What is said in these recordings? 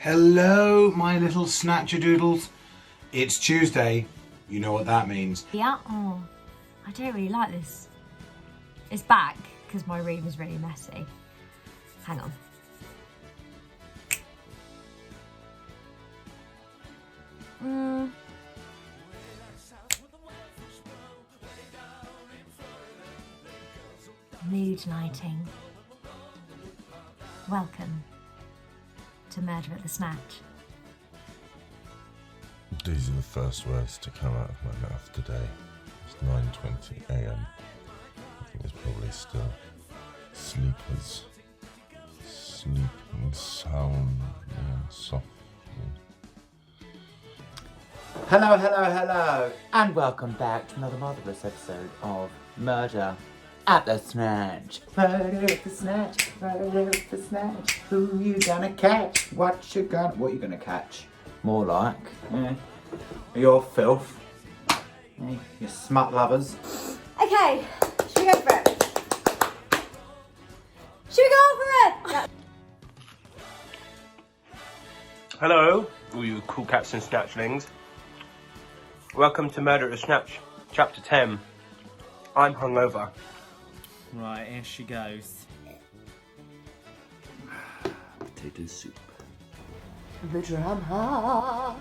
Hello, my little snatcher doodles. It's Tuesday. You know what that means. Yeah, oh, I don't really like this. It's back because my room is really messy. Hang on. Mood lighting. Welcome to Murder at the Snatch. These are the first words to come out of my mouth today. It's 9:20 a.m. I think there's probably still sleepers sleeping soundly and softly. Hello, and welcome back to another marvellous episode of Murder at the Snatch. Murder at the Snatch, Murder at the Snatch. Who you gonna catch? What you gonna catch? More like, your filth. Yeah, you smut lovers. Okay, should we go for it? Should we go for it? Yeah. Hello, all you cool cats and snatchlings. Welcome to Murder at the Snatch, Chapter 10. I'm hungover. Right, here she goes. Potato soup. The drama.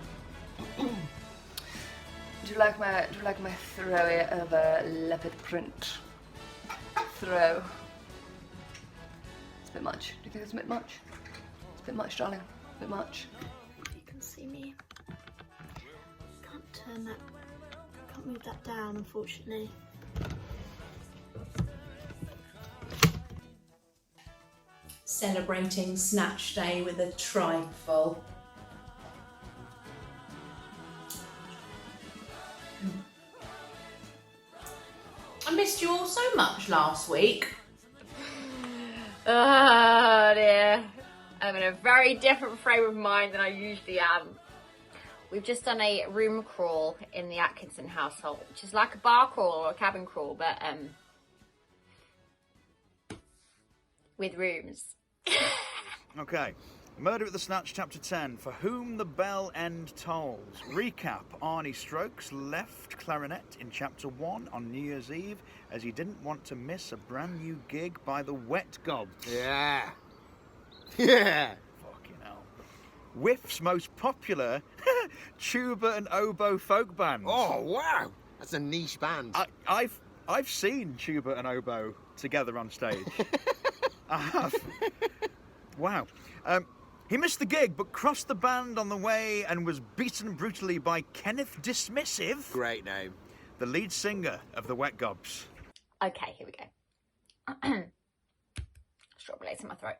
Do you like my throwy over leopard print throw? It's a bit much. Do you think it's a bit much? It's a bit much, darling. A bit much. You can see me. Can't move that down, unfortunately. Celebrating Snatch Day with a trifle. I missed you all so much last week. Oh dear. I'm in a very different frame of mind than I usually am. We've just done a room crawl in the Atkinson household, which is like a bar crawl or a cabin crawl, but with rooms. Okay, Murder at the Snatch, Chapter 10. For whom the bell end tolls. Recap: Arnie Strokes left clarinet in Chapter 1 on New Year's Eve as he didn't want to miss a brand new gig by the Wet Gobs. Yeah. Fucking hell. Whiff's most popular tuba and oboe folk band. Oh, wow. That's a niche band. I've seen tuba and oboe together on stage. I have. Wow. He missed the gig, but crossed the band on the way and was beaten brutally by Kenneth Dismissive. Great name. The lead singer of the Wet Gobs. Okay, here we go. Strawberries in my throat.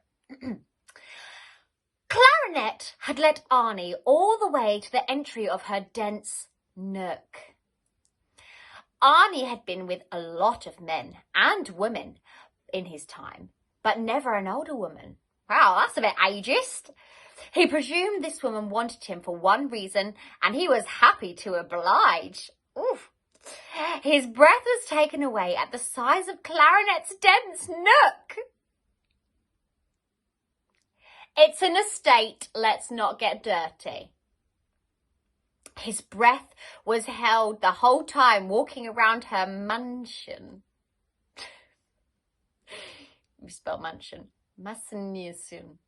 Clarinet had led Arnie all the way to the entry of her dense nook. Arnie had been with a lot of men and women in his time, but never an older woman. Wow, that's a bit ageist. He presumed this woman wanted him for one reason, and he was happy to oblige. Oof. His breath was taken away at the size of Clarinet's dense nook. It's an estate, let's not get dirty. His breath was held the whole time walking around her mansion. You spell mansion. Mansion.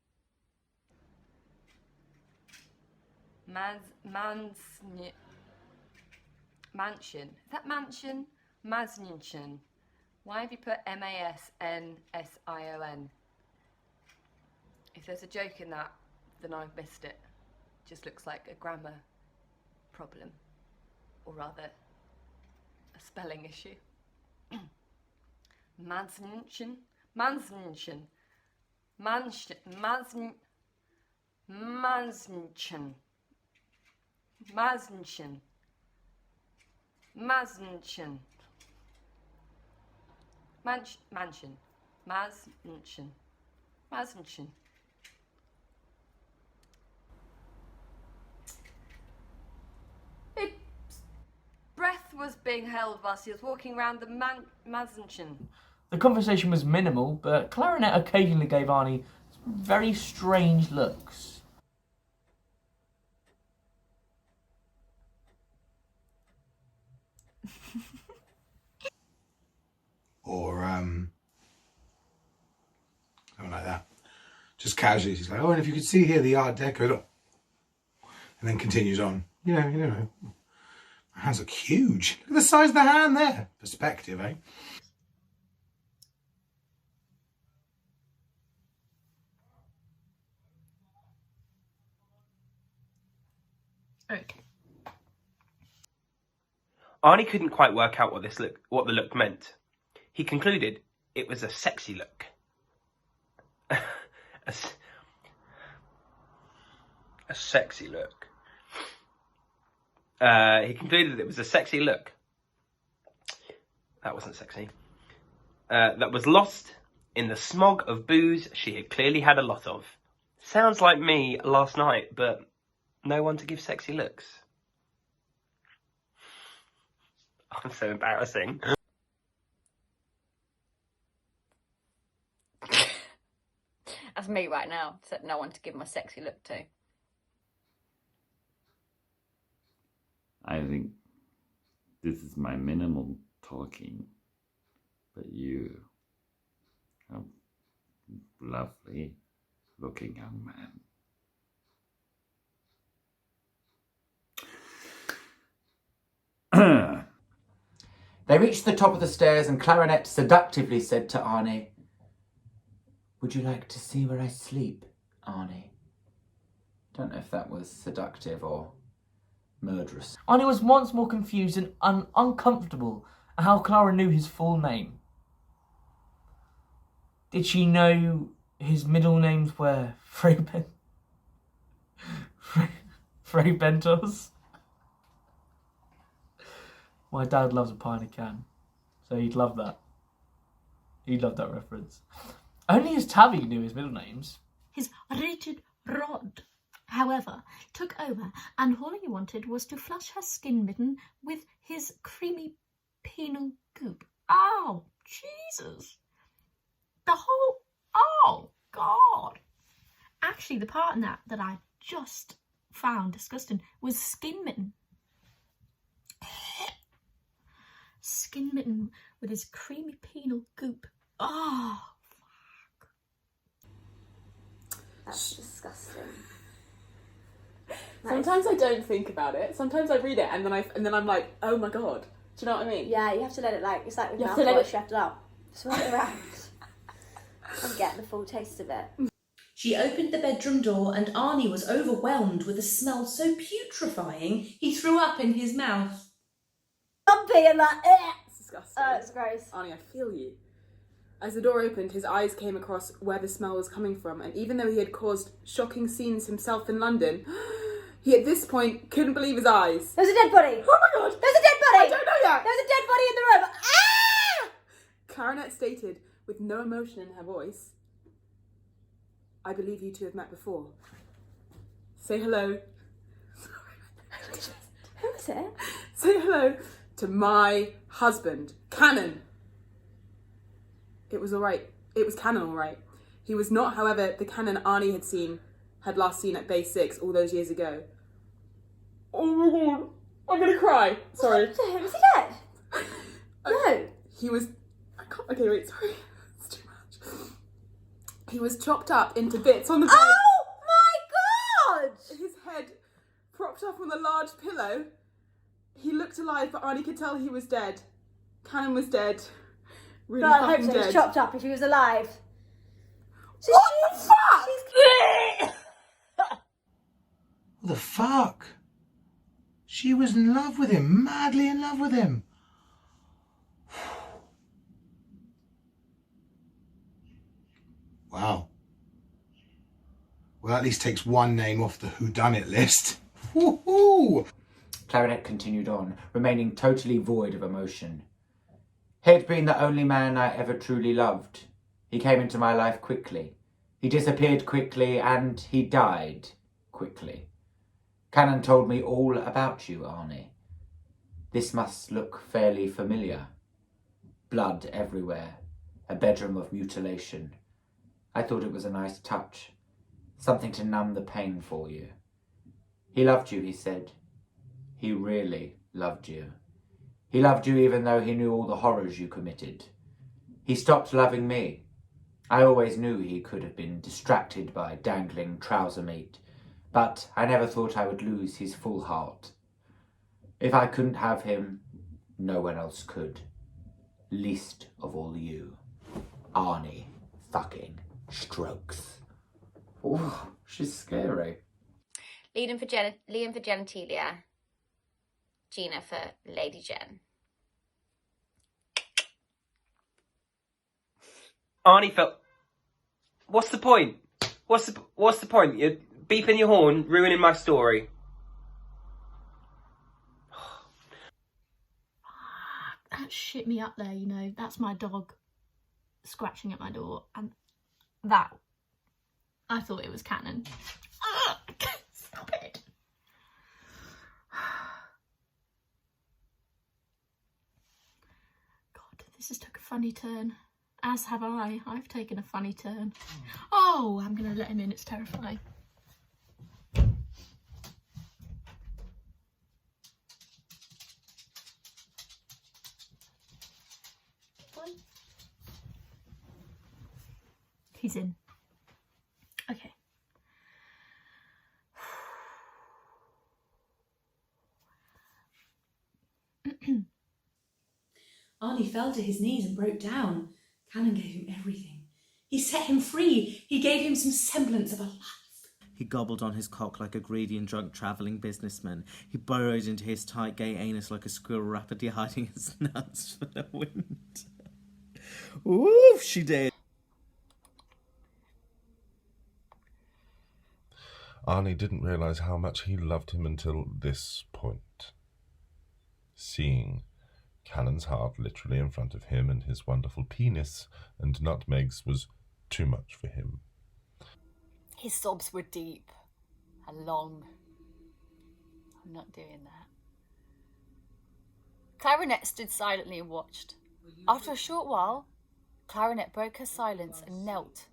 Mansion. Is that mansion? Mansion. Why have you put M-A-S-N-S-I-O-N? If there's a joke in that, then I've missed it. Just looks like a grammar problem. Or rather, a spelling issue. Mansion. Mansion. Mansion. Mansion. Mansion. Mansion. Mansion. Mansion. Mansion. Mansion. His breath was being held whilst he was walking around the mansion. The conversation was minimal, but Clarinet occasionally gave Arnie very strange looks. Or something like that. Just casually, she's like, oh, and if you could see here the Art Deco, look. And then continues on. You know, my hands look huge. Look at the size of the hand there. Perspective, eh? Okay. Arnie couldn't quite work out what the look meant. He concluded it was a sexy look. a sexy look. He concluded it was a sexy look. That wasn't sexy. That was lost in the smog of booze she had clearly had a lot of. Sounds like me last night, but no one to give sexy looks. I'm so embarrassing. That's me right now, except no one to give my sexy look to. I think this is my minimal talking, but you are a lovely looking young man. They reached the top of the stairs and Clarinet seductively said to Arnie, "Would you like to see where I sleep, Arnie?" Don't know if that was seductive or murderous. Arnie was once more confused and uncomfortable at how Clara knew his full name. Did she know his middle names were Frey Bentos? My dad loves a pie in a can, so he'd love that. He'd love that reference. Only his tabby knew his middle names. His rated rod, however, took over, and all he wanted was to flush her skin mitten with his creamy penal goop. Oh, Jesus. Oh, God. Actually, the part in that I just found disgusting was skin mitten. Skin mitten with his creamy penal goop. Oh, fuck. That's disgusting. Sometimes I don't think about it. Sometimes I read it and then I'm like, oh my God. Do you know what I mean? Yeah, you have to let it it's like with you have to let mouthwash, you have to swirl it around and get the full taste of it. She opened the bedroom door and Arnie was overwhelmed with a smell so putrefying he threw up in his mouth. I'm being like, it's disgusting. It's gross. Arnie, I feel you. As the door opened, his eyes came across where the smell was coming from, and even though he had caused shocking scenes himself in London, he at this point couldn't believe his eyes. There's a dead body! Oh my God! There's a dead body! I don't know yet! There's a dead body in the room! Ah! Clarinet stated, with no emotion in her voice, "I believe you two have met before. Say hello." Who is it? Say hello to my husband, Cannon. It was all right. It was Cannon, all right. He was not, however, the Cannon Arnie had last seen at Base 6 all those years ago. Oh my God, I'm gonna cry. Sorry. Was he dead? No. He was. Okay, wait. Sorry, it's too much. He was chopped up into bits on the bed. Oh my God! His head propped up on the large pillow. He looked alive, but Arnie could tell he was dead. Cannon was dead. Really God, I hope fucking so. dead. He's chopped up if he was alive. What the fuck? What the fuck? She was in love with him, madly in love with him. Wow. Well, that at least takes one name off the whodunit list. Woohoo! Clarinet continued on, remaining totally void of emotion. He'd been the only man I ever truly loved. He came into my life quickly. He disappeared quickly, and he died quickly. Cannon told me all about you, Arnie. This must look fairly familiar. Blood everywhere. A bedroom of mutilation. I thought it was a nice touch. Something to numb the pain for you. He loved you, he said. He really loved you. He loved you even though he knew all the horrors you committed. He stopped loving me. I always knew he could have been distracted by dangling trouser meat, but I never thought I would lose his full heart. If I couldn't have him, no one else could. Least of all you. Arnie fucking Strokes. Ooh, she's scary. Liam for genitalia. Gina for Lady Jen. Arnie felt. What's the point? What's the point? You're beeping your horn, ruining my story. That shit me up there, you know. That's my dog scratching at my door, and that, I thought it was Cannon. Stop it. God, this has took a funny turn. As have I. I've taken a funny turn. Oh, I'm going to let him in. It's terrifying. He's in. Okay. Arnie fell to his knees and broke down. Cannon gave him everything. He set him free. He gave him some semblance of a life. He gobbled on his cock like a greedy and drunk travelling businessman. He burrowed into his tight gay anus like a squirrel rapidly hiding his nuts for the wind. Woof, she did. Arnie didn't realise how much he loved him until this point. Seeing Cannon's heart literally in front of him and his wonderful penis and nutmegs was too much for him. His sobs were deep and long. I'm not doing that. Clarinet stood silently and watched. After a short while, Clarinet broke her silence and knelt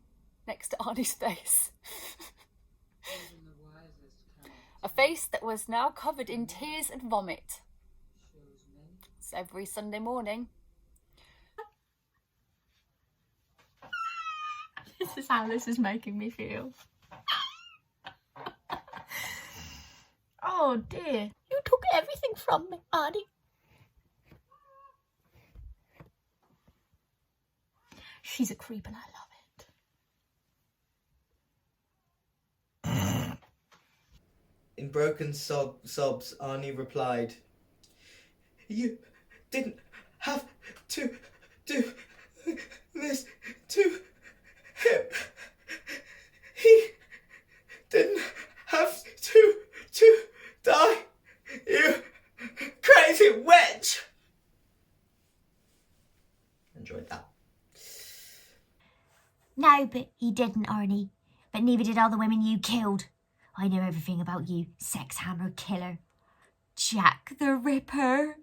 next to Arnie's face. A face that was now covered in tears and vomit. It's every Sunday morning. This is how this is making me feel. Oh dear. You took everything from me, Arnie. She's a creep and I love it. In broken sobs, Arnie replied, "You didn't have to do this to him. He didn't have to die, you crazy witch." Enjoyed that. No, but he didn't, Arnie. But neither did all the women you killed. I know everything about you, sex hammer killer. Jack the Ripper.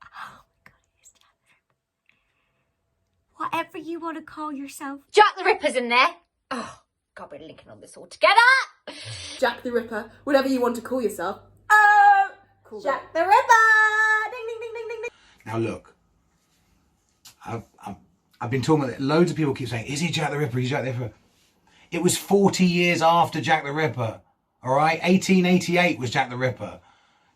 Oh my God, it's Jack the Ripper. Whatever you want to call yourself. Jack the Ripper's in there. Oh, God, we're linking on this all together. Jack the Ripper, whatever you want to call yourself. Oh, Cool Jack the Ripper. Ding, ding, ding, ding, ding, ding. Now look, I've been talking about it. Loads of people keep saying, is he Jack the Ripper? Is he Jack the Ripper? It was 40 years after Jack the Ripper. All right? 1888 was Jack the Ripper.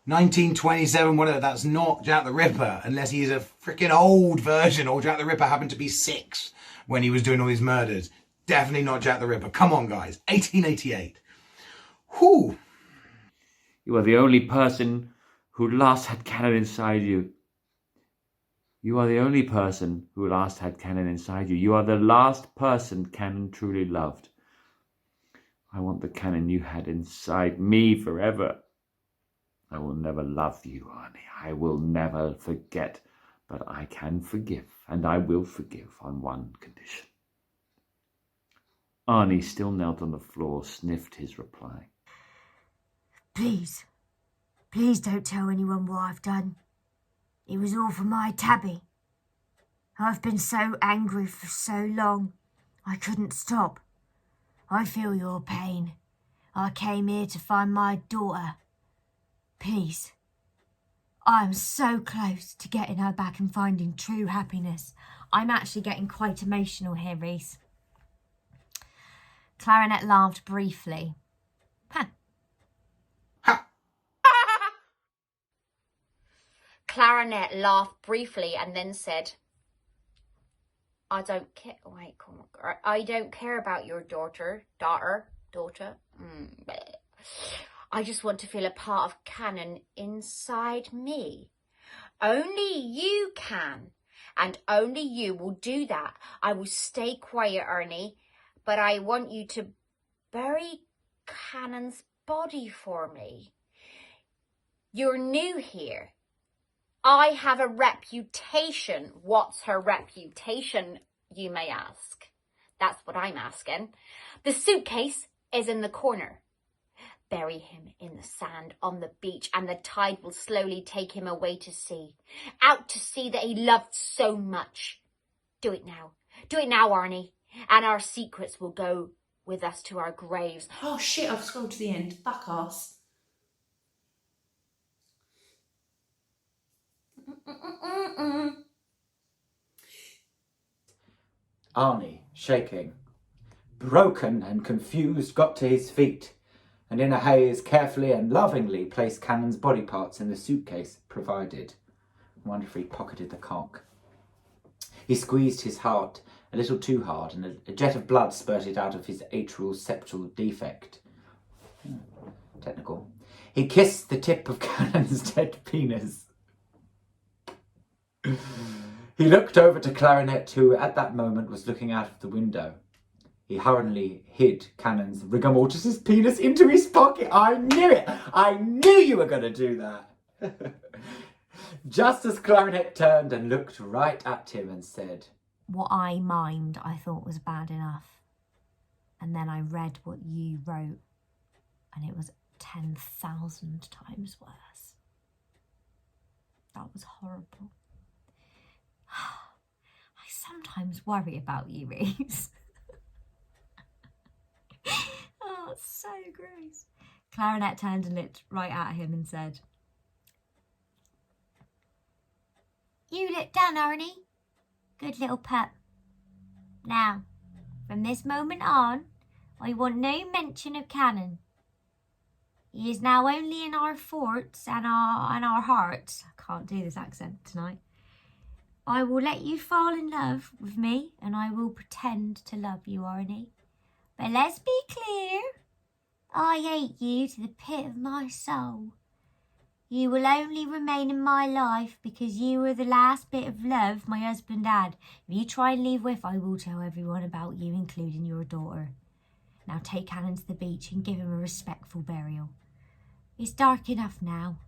1927, whatever, that's not Jack the Ripper, unless he's a freaking old version, or Jack the Ripper happened to be 6 when he was doing all these murders. Definitely not Jack the Ripper. Come on, guys. 1888. Whew. You are the only person who last had Cannon inside you. You are the only person who last had Cannon inside you. You are the last person Cannon truly loved. I want the Cannon you had inside me forever. I will never love you, Arnie. I will never forget. But I can forgive, and I will forgive on one condition. Arnie still knelt on the floor, sniffed his reply. Please, please don't tell anyone what I've done. It was all for my Tabby. I've been so angry for so long, I couldn't stop. I feel your pain. I came here to find my daughter, Please. I am so close to getting her back and finding true happiness. I'm actually getting quite emotional here, Reese. Clarinet laughed briefly. Clarinet laughed briefly and then said, I don't care. Wait, come on. I don't care about your daughter. I just want to feel a part of Canon inside me. Only you can, and only you will do that. I will stay quiet, Ernie, but I want you to bury Canon's body for me. You're new here. I have a reputation. What's her reputation, you may ask? That's what I'm asking. The suitcase is in the corner. Bury him in the sand on the beach, and the tide will slowly take him away to sea. Out to sea that he loved so much. Do it now. Do it now, Arnie. And our secrets will go with us to our graves. Oh shit, I've scrolled to the end. Fuck ass. Arnie, shaking, broken and confused, got to his feet, and in a haze carefully and lovingly placed Cannon's body parts in the suitcase provided. I wonder if he pocketed the cock. He squeezed his heart a little too hard, and a jet of blood spurted out of his atrial septal defect. Technical. He kissed the tip of Cannon's dead penis. He looked over to Clarinet, who at that moment was looking out of the window. He hurriedly hid Cannon's rigor mortis' penis into his pocket. I knew it! I knew you were going to do that! Just as Clarinet turned and looked right at him and said, What I mimed I thought was bad enough. And then I read what you wrote, and it was 10,000 times worse. That was horrible. I sometimes worry about you, Reese. Oh, it's so gross. Clarinet turned and looked right at him and said, You look done, Arnie. Good little pup. Now, from this moment on, I want no mention of Cannon. He is now only in our forts and our hearts. I can't do this accent tonight. I will let you fall in love with me, and I will pretend to love you, Arnie. But let's be clear. I hate you to the pit of my soul. You will only remain in my life because you were the last bit of love my husband had. If you try and leave with, I will tell everyone about you, including your daughter. Now take Cannon to the beach and give him a respectful burial. It's dark enough now.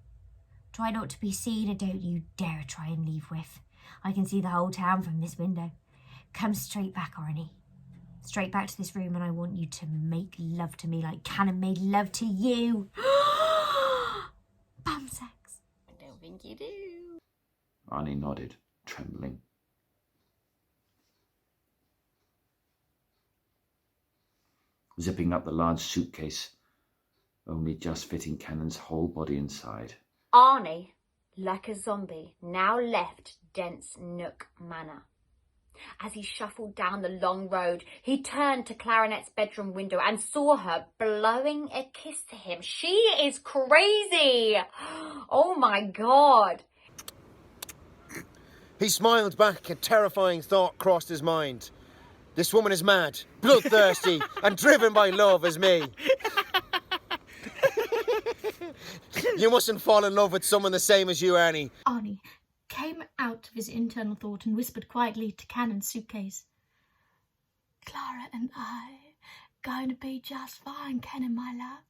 Try not to be seen, and don't you dare try and leave with. I can see the whole town from this window. Come straight back, Arnie. Straight back to this room, and I want you to make love to me like Cannon made love to you. Bum sex. I don't think you do. Arnie nodded, trembling. Zipping up the large suitcase, only just fitting Cannon's whole body inside. Arnie, like a zombie, now left Dent's Nook Manor. As he shuffled down the long road, he turned to Clarinet's bedroom window and saw her blowing a kiss to him. She is crazy! Oh my God! He smiled back. A terrifying thought crossed his mind. This woman is mad, bloodthirsty, and driven by love as me. You mustn't fall in love with someone the same as you, Arnie. Arnie came out of his internal thought and whispered quietly to Cannon's suitcase. Clara and I going to be just fine, Cannon, my love.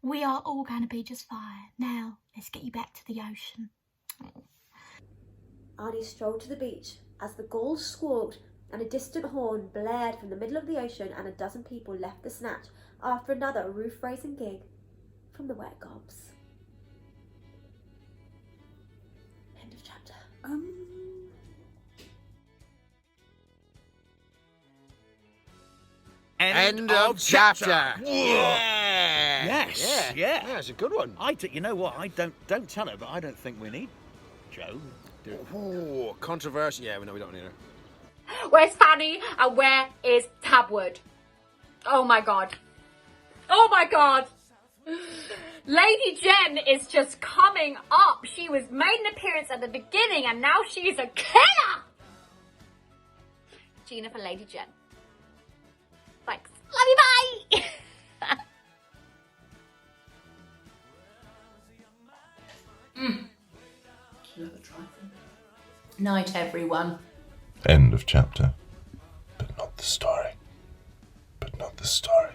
We are all going to be just fine. Now, let's get you back to the ocean. Arnie strolled to the beach as the gulls squawked and a distant horn blared from the middle of the ocean, and a dozen people left the snatch after another roof-raising gig from the Wet Gobs. End of chapter. End of chapter. Yeah. Yes. Yeah. Yeah, it's a good one. You know what? I don't tell her, but I don't think we need Joe. Do it. Oh, controversial. Yeah, we don't need her. Where's Fanny and where is Tabwood? Oh my god. Oh my god. Lady Jen is just coming up. She was made an appearance at the beginning and now she's a killer. Gina for Lady Jen. Thanks. Love you, bye. Night, everyone. End of chapter. But not the story. But not the story.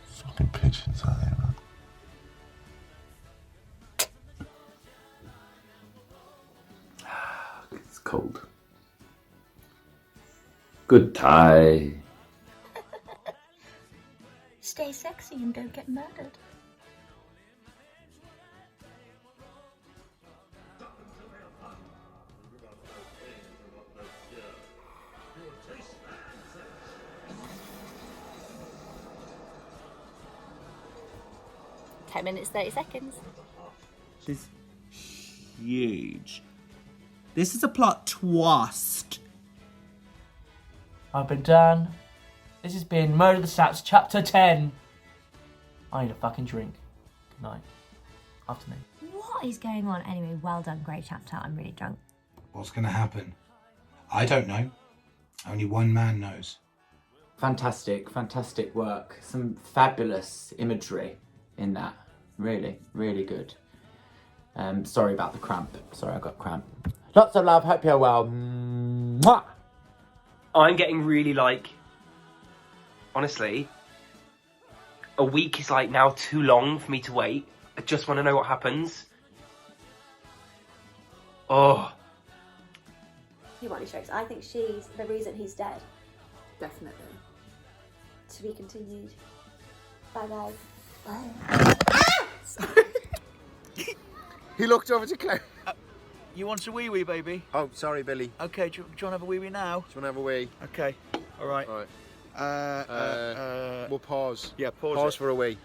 Fucking pigeons out here, man. It's cold. Good tie. Stay sexy and don't get murdered. Ten minutes, 30 seconds. This huge. This is a plot twist. I've been Dan. This has been Murder at the Snatch, Chapter 10. I need a fucking drink. Good night. Afternoon. What is going on? Anyway, well done, great chapter. I'm really drunk. What's going to happen? I don't know. Only one man knows. Fantastic work. Some fabulous imagery in that. Really, really good. Sorry about the cramp. Sorry, I got cramp. Lots of love. Hope you're well. Mwah! I'm getting really honestly, a week is now too long for me to wait. I just want to know what happens. Oh. You want any strokes? I think she's the reason he's dead. Definitely. To be continued. Bye, guys. Bye. He looked over to Claire. You want a wee-wee, baby? Oh, sorry, Billy. Okay, do you want to have a wee-wee now? Do you want to have a wee? Okay, all right. All right. We'll pause. Yeah, pause Pause it. for a wee.